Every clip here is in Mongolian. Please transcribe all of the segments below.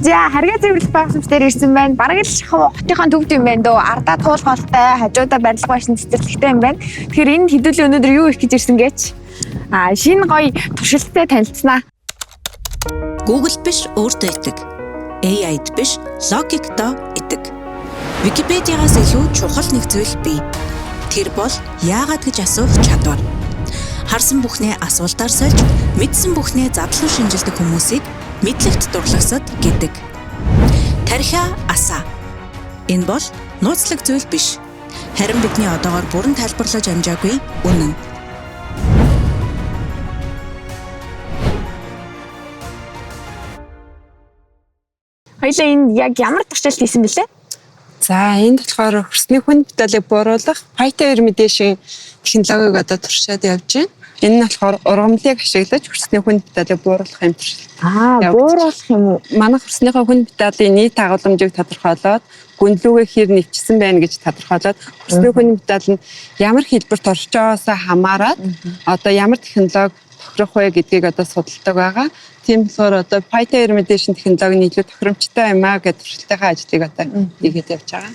За харгаа цэвэрлэх байгууламж дээр ирсэн байна. Бараг л хотынхон төвд юм байна дөө. Ардаа туулгалтай, хажуудаа барилга башин цэцэрлэгтэй юм байна. Тэгэхээр энэ хэдүүлээ өнөөдөр юу их гэж ирсэн гэж? Шинэ гоё туршилттай танилцсанаа. Google биш өөртөө идэг. AI-д биш логиктой идэг. Википедиагаас илүү чухал нэг зүйл бий. Тэр бол яагаад гэж асуух чадвар. Харсан бүхнээ асуултаар сольж, мэдсэн бүхнээ задлан шинжилдэг хүмүүсийг мэдлэгт дурлагсад гэдэг. Тархиа асаа. Энэ бол нууцлаг зүйл биш. Харин бидний одоогоор бүрэн тайлбарлаж амжаагүй үнэн. Хоёлаа энэ яг ямар туршилт хийсэн бэлээ? За энд болохоор хөрсний хүн бүтээлийг бууруулах Python Remediation технологиг одоо туршаад явж байна. Энэ нь болохоор ургамлыг ашиглаж хөрсний хүн бүтээлийг бууруулах юм туршилт. Бууруулах юм уу? Манай хөрснийхөө хүн бүтэлийн нийт агуулмжийг тодорхойлоод гүнлүүгээ хэр нэвчсэн байна гэж тодорхойлоод хөрсний хүн бүтээл нь ямар хэлбэрт орж байгаасаа хамаарат одоо ямар технологи тохирох вэ гэдгийг одоо судалдаг байгаа. Тийм болохоор одоо Python Remediation технологи нь илүү тохиромжтой юм аа гэдэг туршилтынхаа ажлыг одоо хийгээд явж байгаа.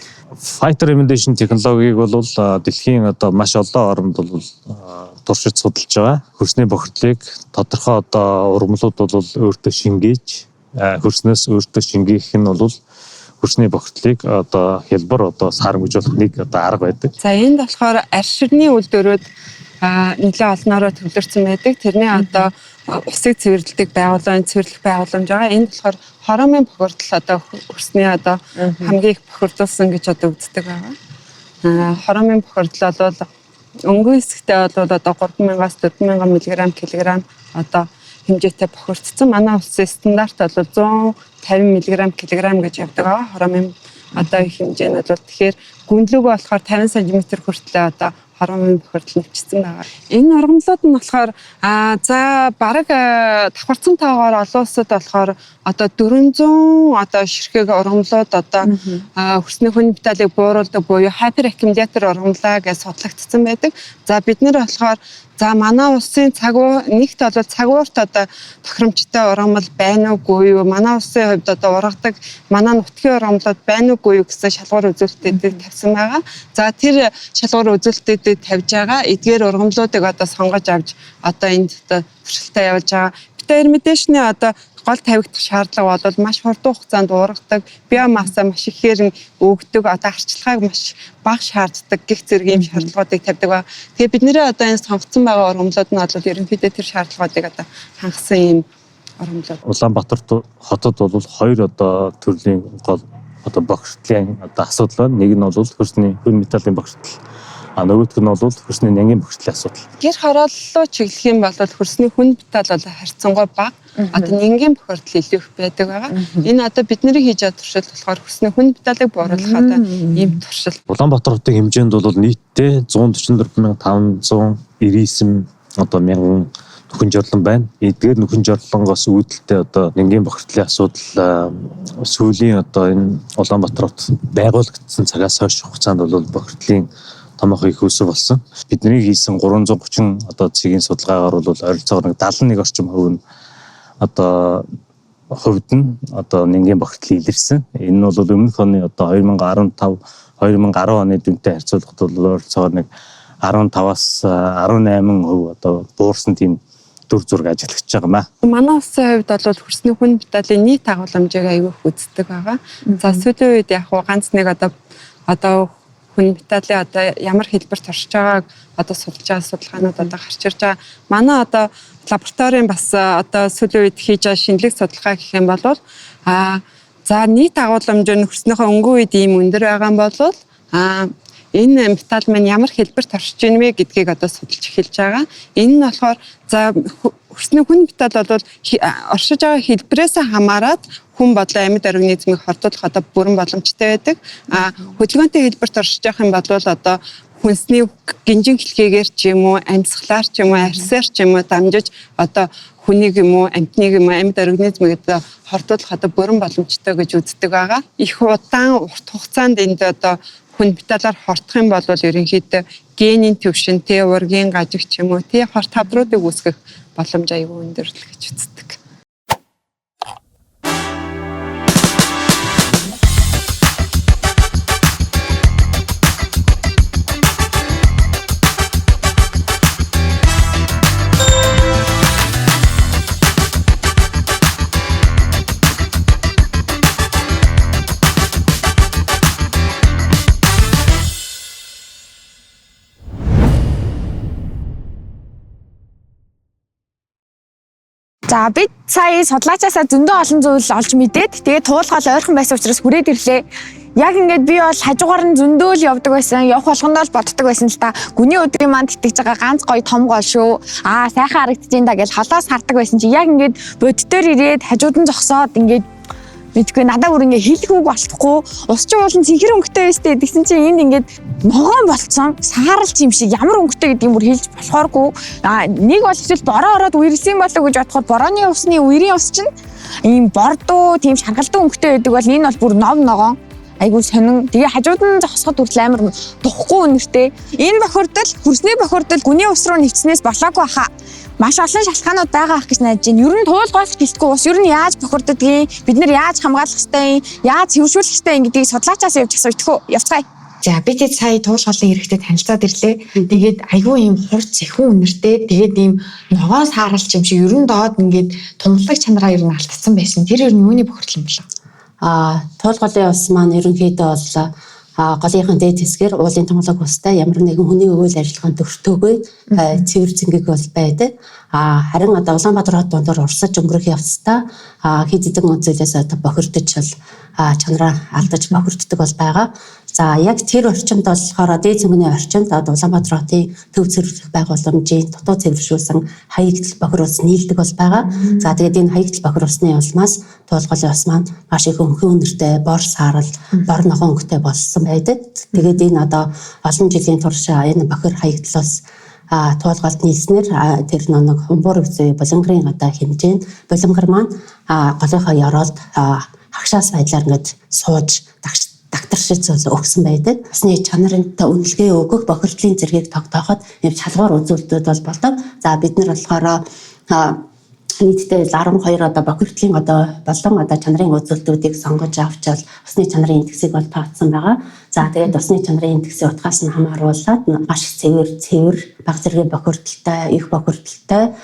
Python Remediation технологиг бол дэлхийн одоо маш олон оронд бол туршиж судалж байгаа. Хөрсний бохирдлыг тодорхой одоо ургамлууд бол өөртөө шингээж, хөрснөөс өөртөө шингээх нь бол хөрсний бохирдлыг одоо хялбар одоо саарамжуулах нэг одоо арга байдаг. За энд болохоор арширны үйлдвэрүүд нэлээд олноороо төвлөрсөн байдаг. Тэрний одоо усыг цэвэрлэдэг байгууллагын цэвэрлэх байгууламж байгаа. Энд болохоор хоромын бохирдол одоо хөрсний одоо хамгийн их бохирдуулсан гэж одоо үздэг байгаа. Хоромын бохирдол бол өнгөн хэсэгтээ бол одоо 3000-аас 4000 мг/кг одоо хэмжээтэй бохирдсон. Манай улсын стандарт бол 150 мг/кг гэж явдаг байгаа. Хоромын одоо хэмжээ нь бол тэгэхээр гүнлүүгөө болохоор 50 см хүртэл одоо хоромын бохирдол нэвчсэн байгаа. Энэ ургамлууд нь болохоор за бараг давхарцсан таагаар олон улсад болохоор одоо 400 одоо ширхэг ургамлууд одоо хөрсний хүн бүтээлийг бууруулдаг буюу hyper-accumulator ургамлаа гэж судлагдсан байдаг. За бид нэр болохоор за манай улсын нэгт бол цагуурт одоо тохиромжтой ургамал байна уугүй юу? Манай улсын хувьд одоо ургадаг манай нутгийн ургамлууд байна уугүй юу гэсэн шалгуур үзүүлэлтүүдийг тавьсан байгаа. За тэр шалгуур үзүүлэлтүүдийг тавьж байгаа эдгээр ургамлуудыг одоо сонгож авч одоо энд одоо туршилтаа явуулж байгаа. Python Remediation-ы одоо гол тавигдах шаардлага бол маш хурдан хугацаанд ургадаг, биомасса маш ихээр өгдөг, одоо арчилгааг маш бага шаарддаг гэх зэрэг ийм шаардлагуудыг тавьдаг ба. Тэгээ бид нэрээ одоо энэ сонгогдсон байгаа ургамлууд нь бол ерөнхийдөө тэр шаардлагуудыг одоо хангасан ийм ургамлууд. Улаанбаатар хотод бол хоёр одоо төрлийн гол одоо бохирдлын одоо асуудал байна. Нэг нь бол хөрсний хүн металлын бохирдол. Нөгөөх нь бол хөрсний нянгийн бохирдлын асуудал. Гэр хорооллоо чиглэх юм бол хөрсний хүн металл бол харьцангуй бага. Одоо нянгийн бохирдол илүү их байдаг байгаа. Энэ одоо бидний хийж байгаа туршилт болохоор хөрсний хүн металлыг бууруулах одоо ийм туршилт. Улаанбаатар хотын хэмжээнд бол нийтдээ 144,599 одоо мянган нөхөн жорлон байна. Эдгээр нөхөн жорлонгоос үүдэлтэй одоо нянгийн бохирдлын асуудал сүүлийн одоо энэ Улаанбаатар хот байгуулагдсан цагаас хойш хугацаанд бол бохирдлын томоохон их өсөв болсон. Бидний хийсэн 330 одоо цэгийн судалгаагаар бол ойролцоогоор 71 орчим хувь нь одоо хувьд нь одоо нянгийн бохирдол илэрсэн. Энэ нь бол өмнөх оны одоо 2015-2010 оны дүнтэй харьцуулахад бол ойролцоогоор 15-аас 18% одоо буурсан тийм дүр зураг ажиглаж байгаа маа. Манай улсын хувьд бол хөрсний хүн бүтээлийн нийт агуулмжийг аягүй их үздэг байгаа. За сүүлийн үед яг ганц нэг одоо хүн металлын одоо ямар хэлбэрт оршиж байгааг одоо судалж байгаа судалгаанууд одоо гарч ирж байгаа. Манай одоо лабораторийн бас одоо сүүлийн үед хийж байгаа шинэлэг судалгаа гэх юм бол за нийт агуулмж нь хөрснийхөө өнгөн үед ийм өндөр байгаа юм бол энэ металл маань ямар хэлбэрт оршиж ийн вэ гэдгийг одоо судалж эхэлж байгаа. Энэ нь болохоор за хөрсний хүн металл бол оршиж байгаа хэлбэрээс хамаарат хүн бодлоо амьд организмыг хордуулах одоо бүрэн боломжтой байдаг. Хөдөлгөөнтэй хэлбэрт оршиж явах юм бол одоо хүнсний гинжин хэлхээгээр ч юм уу, амьсгалаар ч юм уу, арьсаар ч юм уу дамжиж одоо хүнийг юм уу, амьтныг юм уу, амьд организмыг одоо хордуулах одоо бүрэн боломжтой гэж үздэг байгаа. Их удаан урт хугацаанд энд одоо хүн металлаар хортох юм бол ерөнхийдөө генийн төвшин, ургийн гажиг ч юм уу, хорт хавдруудыг үүсгэх боломж аюул өндөр л гэж үздэг. За бид сая судлаачаасаа зөндөө олон зүйл олж мэдээд тэгээд туулгаал ойрхон байсан учраас хүрээд ирлээ. Яг ингээд би бол хажуугаар нь зөндөө л явдаг байсан. Явах болгондоо л боддог байсан л та. Гүний өдрийн манд итгэж байгаа ганц гоё том гол шүү. Сайхан харагдчихээн да гэж холоос хардаг байсан чи яг ингээд боддоор ирээд хажууд нь зогсоод ингээд мэдгүй надад бүр ингээ хэлэх үг болохгүй. Ус чи уулын цэнхэр өнгөтэй байстэй гэсэн чи энд ингээд ногоон болцсон. Сааралч юм шиг ямар өнгөтэй гэдгийг бүр хэлж болохооргүй. Нэг бол эсвэл бороо ороод үерсэн болоо гэж бодоход борооны усны үерийн ус чинь ийм бордуу тийм шаргалдуу өнгөтэй байдаг бол энэ бол бүр ногоон. Айгуу сонин. Тэгээ хажууд нь зогсоход хүртэл амар духгүй үнэртэй. Энэ бохирдол, хөрсний бохирдол гүний ус руу нэвчснээс болоогүй хаа. Маш олон шалтгаанууд байгаа ах гэж найдаж байна. Ер нь туулгаалж гэлтгүй ус ер нь яаж бохирддгийг, бид нар яаж хамгаалах ёстой юм, яаж хэвшүүлэх ёстой юм гэдгийг судлаачаас явж асуужтгоо. Явцгаая. За бид сая туулгаалын хэрэгтэй танилцаад ирлээ. Тэгээд айгүй юм хурц сэхүүн үнэртэй. Тэгээд ийм ногоос хааралч юм шиг ер нь доод ингээд тунгалаг чанараа ер нь алдсан байсан. Тэр ер нь юуны бохирдол юм болов? Туулгалын ус маань ерөнхийдөө бол голынхын дээд хэсгээр уулын тунгалаг устай ямар нэгэн хүний үйл ажиллагаанд төвөртөөгүй цэвэр зэнгэг бол байдаг. Харин одоо Улаанбаатар хот дондор урсаж өнгөрөх явцдаа хэд хэдэн зүйлээс одоо бохирдож бол чанараа алдаж бохирддог бол байгаа. За яг тэр орчинд болохоор дээд цэнгний орчинд Улаанбаатар хотын төв цэвэрлэх байгууламжийн дутуу цэвэршүүлсэн хаягдл бохир ус нийлдэг бол байгаа. За тэгээд энэ хаягдл бохир усны улмаас туулгалын ус маань маш их өнхөн үнэртэй, бор саарал, бор ногоон өнгөтэй болсон байдаг. Тэгээд энэ одоо олон жилийн турш энэ бохир хаягдл ус туулгалд нийлснээр тэр нэг хумбуур өвцөө булангарын одоо хэмжээнд булангар маань голынхоо ёроолд хагшаас байдлаар ингээд сууж дагтаршиж өгсөн байдаг. Усны чанарт үнэлгээ өгөх бохирдлын зэргийг тогтооход юм шалгуур үзүүлэлтүүд бол болдог. За бид нар болохоор нийтдээ 12 одоо бохирдлын одоо болон одоо чанарын үзүүлэлтүүдийг сонгож авчвал усны чанарын индексийг бол тооцсон байгаа. За тэгээд усны чанарын индексийн утгаас нь хамааруулаад маш цэвэр, бага зэргийн бохирдолтой, их бохирдолтой,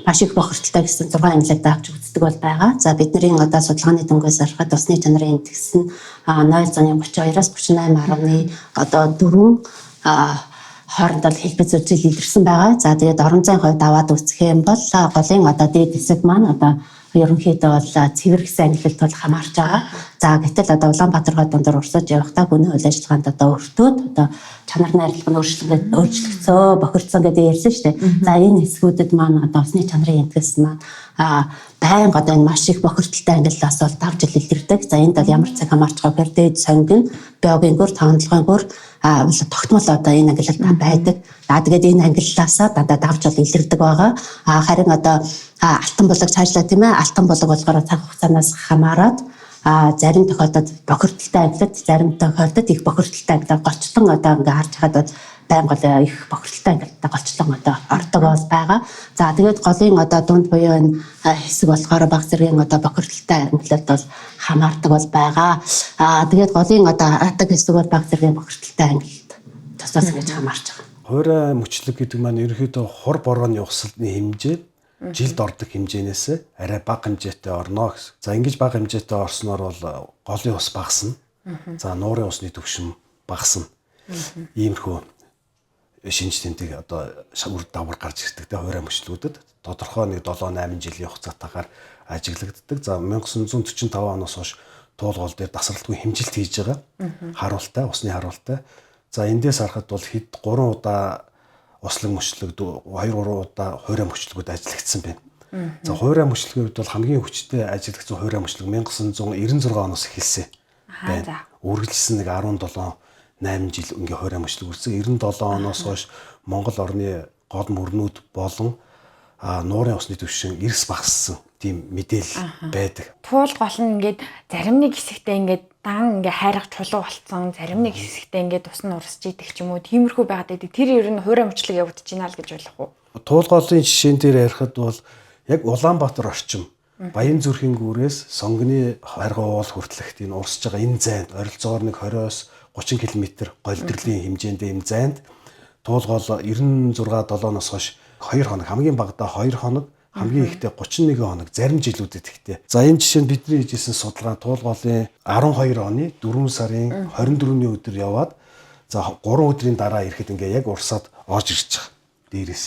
маш их бохирдолтой гэсэн 6 ангилалд авч үздэг бол байгаа. За бидний одоо судалгааны дүнгээс харахад усны чанарын индекс нь 0.32-аас 38.1 одоо 4 хоорондоо хэлбэл зүйлс илэрсэн байгаа. За тэгээд орон зайн хувьд аваад үзэх юм бол голын одоо дээд хэсэг маань одоо ерөнхийдөө бол цэвэр гэсэн ангилалд бол хамаарч байгаа. За гэтэл одоо Улаанбаатар хот дондор урсаж явахдаа гүний үйл ажиллагаанд одоо өртөөд одоо чанар найрлага нь өөрчлөгдсөн, бохирдсон гэдэг ярьсан шүү дээ. За энэ хэсгүүдэд маань одоо усны чанарын индекс маань байнга одоо энэ маш их бохирдолтой ангиллаас бол давж илэрдэг. За энд бол ямар цаг хамаарч байгаа гэхээр дээд сонгон, биологийн гүр, тавталгын гүр тогтмол одоо энэ ангиллалд байдаг. Тэгээд энэ ангиллаасаа дандаа давж бол илэрдэг байгаа. Харин одоо алтан булаг цаашлаа тийм ээ. Алтан булаг болохоор цаг хугацаанаас хамаарат зарим тохиолдолд бохирдолтой ангиллад, зарим тохиолдолд их бохирдолтой ангиллаар голчлон одоо ингээ харж хахад байнга их бохирдолтой ангиллалтай голчлон одоо ордог бол байгаа. За тэгээд голын одоо дунд буюу энэ хэсэг болохоор бага зэргийн одоо бохирдолтой ангиллалд бол хамаардаг бол байгаа. Тэгээд голын одоо атаг хэсэг бол бага зэргийн бохирдолтой ангиллалд тусаас ингэж хамаарч байгаа. Хуурай мөчлөг гэдэг маань ерөнхийдөө хур борооны ухсалны хэмжээ жилд ордог хэмжээнээс арай бага хэмжээтэй орно гэсэн. За ингэж бага хэмжээтэй орсноор бол голын ус багасна. За нуурын усны түвшин багасна. Иймэрхүү шинж тэмдэг одоо үр дагавар гарч ирдэг те хуурай мөчлөгүүдэд тодорхой нэг 7-8 жилийн хугацаатаагаар ажиглагддаг. За 1945 оноос хойш туулгал дээр тасралтгүй хэмжилт хийж байгаа. Харуултай, усны харуултай. За эндээс харахад бол хэд 3 удаа услаг мөчлөгд 2-3 удаа хуурай мөчлөгүүд ажиглагдсан байна. За хуурай мөчлөгийн хувьд бол хамгийн хүчтэй ажиглагдсан хуурай мөчлөг 1996 оноос эхэлсэн байна. Үргэлжилсэн нэг 17-8 жил ингээ хуурай мөчлөг үрсэн. 97 оноос хойш Монгол орны гол мөрнүүд болон нуурын усны түвшин эрс багассан тийм мэдээлэл байдаг. Туул гол нь ингээд зарим нэг хэсэгтээ ингээд дан ингээ хайрах чулуу болцсон, зарим нэг хэсэгтээ ингээд ус нь урсж идэг ч юм уу. Тиймэрхүү байгаад байдаг. Тэр ер нь хуурай мөчлөг явагдаж байна л гэж ойлгох уу? Туулгалын жишээн дээр ярихад бол яг Улаанбаатар орчим Баян зүрхийн гүүрээс Сонгоны харгуу уул хүртэлх тийм урсж байгаа энэ зайд ойролцоогоор нэг 20-оос 30 км голдрлийн хэмжээндээ энэ зайд туулгал 96-7-оос хойш 2 хоног хамгийн багадаа 2 хоног хамгийн ихдээ 31 хоног зарим жилүүдэд ихтэй. За энэ жишээнд бидний хийжсэн судалгаа туулгалын 12 оны 4 сарын 24-ний өдөр яваад за 3 өдрийн дараа ирэхэд ингээ яг урсаад орж ирж байгаа дээрээс.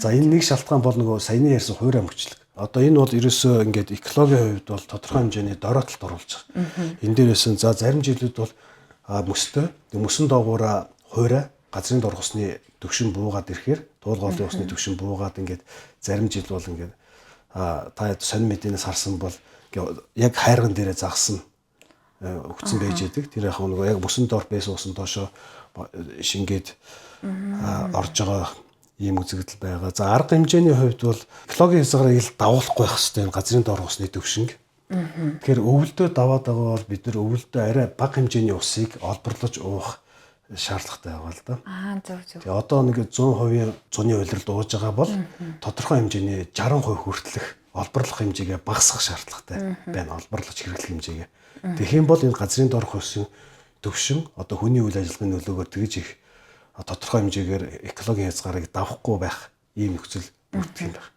За энэ нэг шалтгаан бол нөгөө саяны ярьсан хуурай мөчлөг. Одоо энэ бол ерөөсөө ингээд экологийн хувьд бол тодорхой хэмжээний дороотолд оруулж байгаа. Энэ дээрээс нь за зарим жилүүд бол мөстэй мөсөн доогуура хуурай газрын дор усны төвшин буугаад ирэхээр туулгуурлын усны төвшин буугаад ингээд зарим жил бол ингээд та сонин мэдээнээс харсан бол яг хайрган дээрээ загсан өгцөн байж идэг. Тэр яг нэг яг мөсөн дор байсан усан доошоо шингээд орж байгаа ийм үзэгдэл байгаа. За арга хэмжээний хувьд бол экологийн хязгаарыг ил давуулахгүй байх хэрэгтэй энэ газрын дор усны төвшинг. Тэгэхээр өвөлдөө даваад байгаа бол бид нар өвөлдөө арай бага хэмжээний усыг олборлож уух шаардлагатай байгаа л да. Зөв. Тэгээ одоо нэг 100% цуны улиралд ууж байгаа бол тодорхой хэмжээний 60% хүртэлх олборлох хэмжээгээ багасгах шаардлагатай байна. Олборлож хэрэглэх хэмжээгээ. Тэгэх юм бол энэ газрын дорх усын төвшин одоо хүний үйл ажиллагааны нөлөөгөөр тэгж их тодорхой хэмжээгээр экологийн хязгаарыг давахгүй байх ийм нөхцөл бүрдэх юм байна.